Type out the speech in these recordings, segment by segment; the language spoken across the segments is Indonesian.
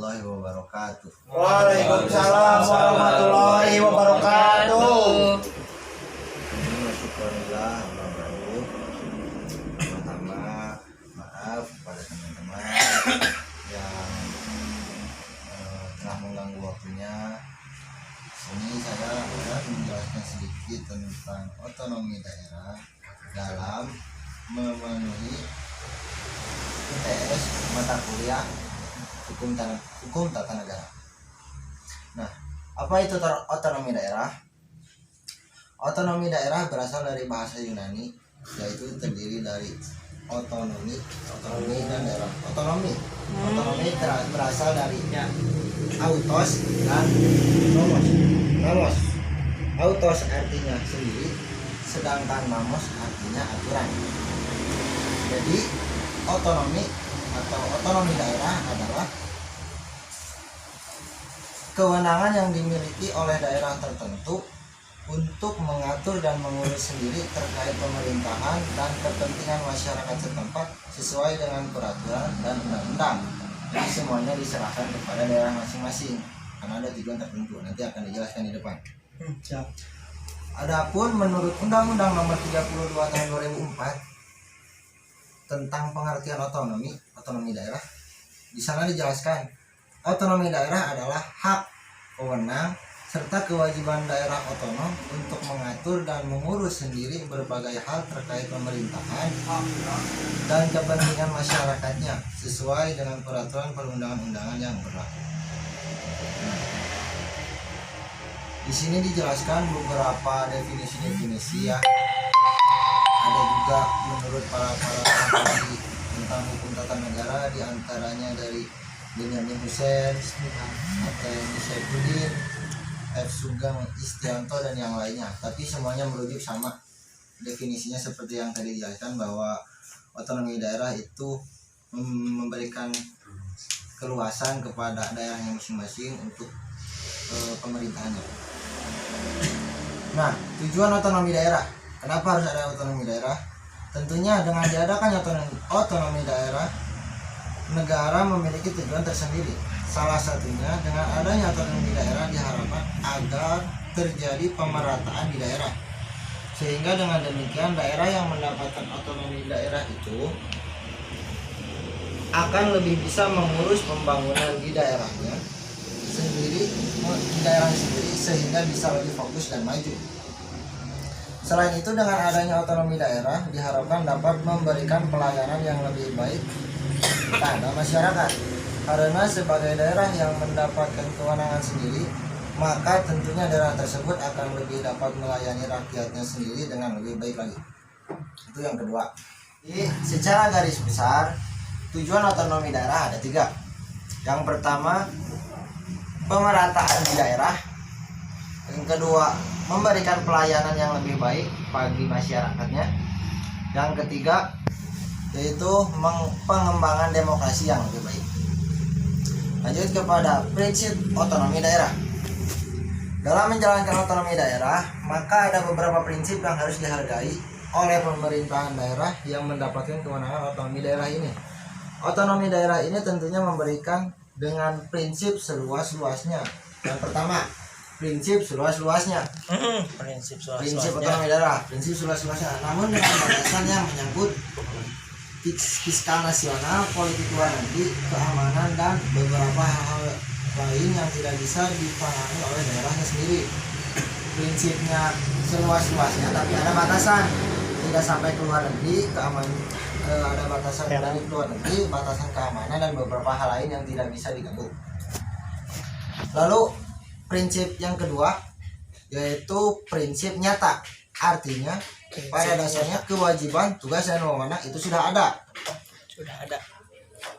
warahmatullahi wabarakatuh. Waalaikumsalam warahmatullahi wabarakatuh. Alhamdulillah, pertama maaf kepada teman-teman yang telah mengganggu waktunya. Ini saya akan menjelaskan sedikit tentang otonomi daerah dalam memenuhi UTS mata kuliah hukum tata negara. Nah, apa itu otonomi daerah? Otonomi daerah berasal dari bahasa Yunani, yaitu terdiri dari otonomi dan daerah. Otonomi berasal dari autos dan nomos. Autos artinya sendiri, sedangkan nomos artinya aturan. Jadi otonomi atau otonomi daerah adalah kewenangan yang dimiliki oleh daerah tertentu untuk mengatur dan mengurus sendiri terkait pemerintahan dan kepentingan masyarakat setempat sesuai dengan peraturan dan undang-undang. Jadi semuanya diserahkan kepada daerah masing-masing karena ada tujuan tertentu, nanti akan dijelaskan di depan. Adapun menurut Undang-Undang Nomor 32 Tahun 2004 tentang pengertian otonomi daerah, di sana dijelaskan otonomi daerah adalah hak, wewenang, serta kewajiban daerah otonom untuk mengatur dan mengurus sendiri berbagai hal terkait pemerintahan dan kepentingan masyarakatnya sesuai dengan peraturan perundang-undangan yang berlaku. Di sini dijelaskan beberapa definisi ya. Ada juga menurut para ahli tentang hukum tata negara, diantaranya dari Benyamin Hussein, Ateni Saifuddin, F. Sugeng Istianto dan yang lainnya. Tapi semuanya merujuk sama definisinya seperti yang tadi dijelaskan, bahwa otonomi daerah itu memberikan keluasan kepada daerahnya masing-masing untuk pemerintahannya. Nah, tujuan otonomi daerah. Kenapa harus ada otonomi daerah? Tentunya dengan diadakannya otonomi daerah, negara memiliki tujuan tersendiri. Salah satunya dengan adanya otonomi daerah diharapkan agar terjadi pemerataan di daerah. Sehingga dengan demikian daerah yang mendapatkan otonomi daerah itu akan lebih bisa mengurus pembangunan di daerahnya sendiri, sehingga bisa lebih fokus dan maju. Selain itu, dengan adanya otonomi daerah diharapkan dapat memberikan pelayanan yang lebih baik kepada masyarakat. Karena sebagai daerah yang mendapatkan kewenangan sendiri, maka tentunya daerah tersebut akan lebih dapat melayani rakyatnya sendiri dengan lebih baik lagi. Itu yang kedua. Jadi, secara garis besar, tujuan otonomi daerah ada 3. Yang pertama, pemerataan di daerah. Yang kedua, memberikan pelayanan yang lebih baik bagi masyarakatnya. Yang ketiga, yaitu pengembangan demokrasi yang lebih baik. Lanjut kepada prinsip otonomi daerah. Dalam menjalankan otonomi daerah, maka ada beberapa prinsip yang harus dihargai oleh pemerintahan daerah yang mendapatkan kewenangan otonomi daerah ini. Otonomi daerah ini tentunya memberikan dengan prinsip seluas-luasnya. Yang pertama, prinsip seluas-luasnya. Prinsip otonomi daerah, prinsip seluas-luasnya. Namun dengan batasan yang menyangkut fiskal nasional, politik luar negeri, keamanan, dan beberapa hal lain yang tidak bisa ditangani oleh daerahnya sendiri. Prinsipnya seluas-luasnya, tapi ada batasan. Tidak sampai ke luar negeri, keamanan, ada batasan dari luar negeri, batasan keamanan, dan beberapa hal lain yang tidak bisa diganggu. Lalu prinsip yang kedua yaitu prinsip nyata. Artinya pada dasarnya kewajiban, tugas, dan wewenang itu sudah ada.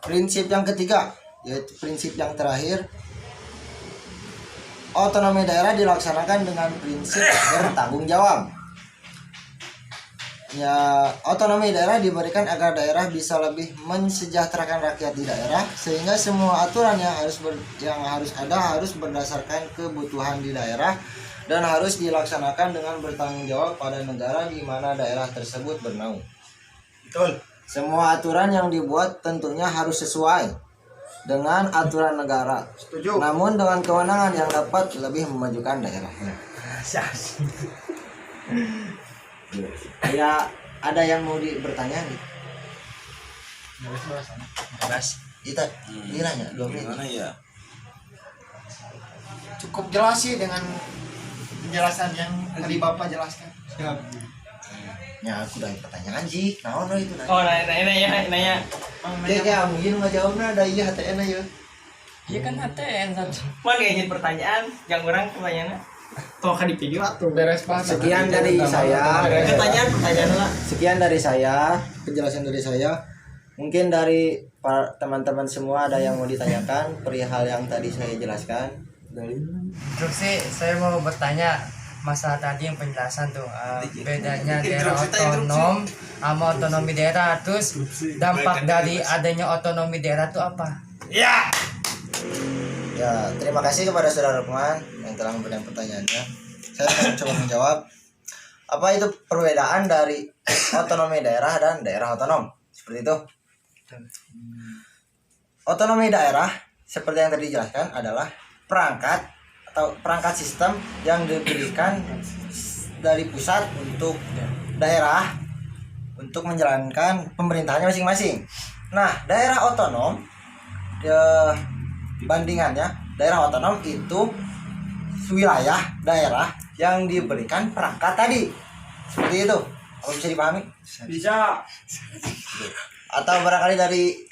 Prinsip yang ketiga yaitu prinsip yang terakhir, otonomi daerah dilaksanakan dengan prinsip bertanggung jawab. Ya, otonomi daerah diberikan agar daerah bisa lebih mensejahterakan rakyat di daerah, sehingga semua aturan yang harus berdasarkan kebutuhan di daerah dan harus dilaksanakan dengan bertanggung jawab pada negara di mana daerah tersebut bernaung. Betul. Semua aturan yang dibuat tentunya harus sesuai dengan aturan negara. Setuju. Namun dengan kewenangan yang dapat lebih memajukan daerahnya. Ya, ada yang mau bertanya nih? Kita nanya 2 menit. Gimana ya? Cukup jelas sih dengan penjelasan yang tadi Bapak jelaskan. Ya, aku udah pertanyaan sih. Naon itu nanya. Oh, nanya. Kayak mungkin nggak jawabnya ada iya HTN aja. Iya kan HTN satu. Mana ingin pertanyaan, yang orang pertanyaannya. Tuh kan di video. Beres Pak. Sekian dari saya. Pertanyaan lah. Sekian dari saya, penjelasan dari saya. Mungkin dari teman-teman semua ada yang mau ditanyakan perihal yang tadi saya jelaskan. Terus sih saya mau bertanya masalah tadi yang penjelasan tuh bedanya daerah otonom sama otonomi daerah, terus dampak dari adanya otonomi daerah tuh apa? Ya. Ya, terima kasih kepada Saudara Lukman yang telah memberikan pertanyaannya. Saya akan coba menjawab. Apa itu perbedaan dari otonomi daerah dan daerah otonom? Seperti itu. Otonomi daerah seperti yang tadi dijelaskan adalah perangkat atau perangkat sistem yang diberikan dari pusat untuk daerah untuk menjalankan pemerintahannya masing-masing. Nah, daerah otonom bandingannya, daerah otonom itu wilayah daerah yang diberikan perangkat tadi. Seperti itu. Apa bisa dipahami? Bisa. Atau barangkali dari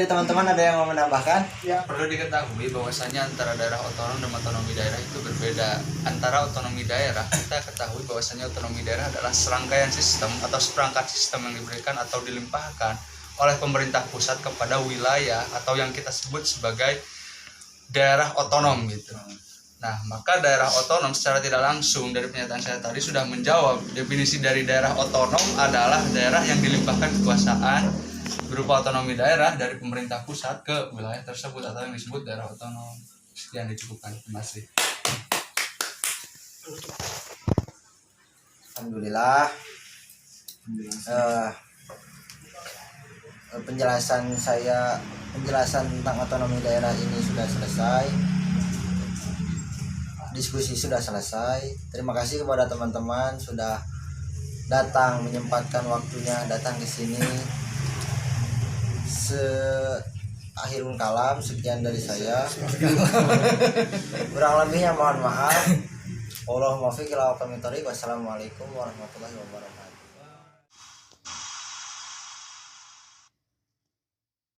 teman-teman ada yang mau menambahkan? Perlu diketahui bahwasanya antara daerah otonom dan otonomi daerah itu berbeda. Antara otonomi daerah, kita ketahui bahwasanya otonomi daerah adalah serangkaian sistem atau seperangkat sistem yang diberikan atau dilimpahkan oleh pemerintah pusat kepada wilayah atau yang kita sebut sebagai daerah otonom gitu. Nah, maka daerah otonom secara tidak langsung dari pernyataan saya tadi sudah menjawab. Definisi dari daerah otonom adalah daerah yang dilimpahkan kekuasaan berupa otonomi daerah dari pemerintah pusat ke wilayah tersebut atau yang disebut daerah otonom. Sekian, dicukupkan. Terima kasih. Alhamdulillah. Penjelasan tentang otonomi daerah ini sudah selesai. Diskusi sudah selesai. Terima kasih kepada teman-teman sudah datang, menyempatkan waktunya datang ke sini. Akhirul kalam, sekian dari saya. Kurang lebihnya mohon maaf. Wassalamualaikum warahmatullahi wabarakatuh.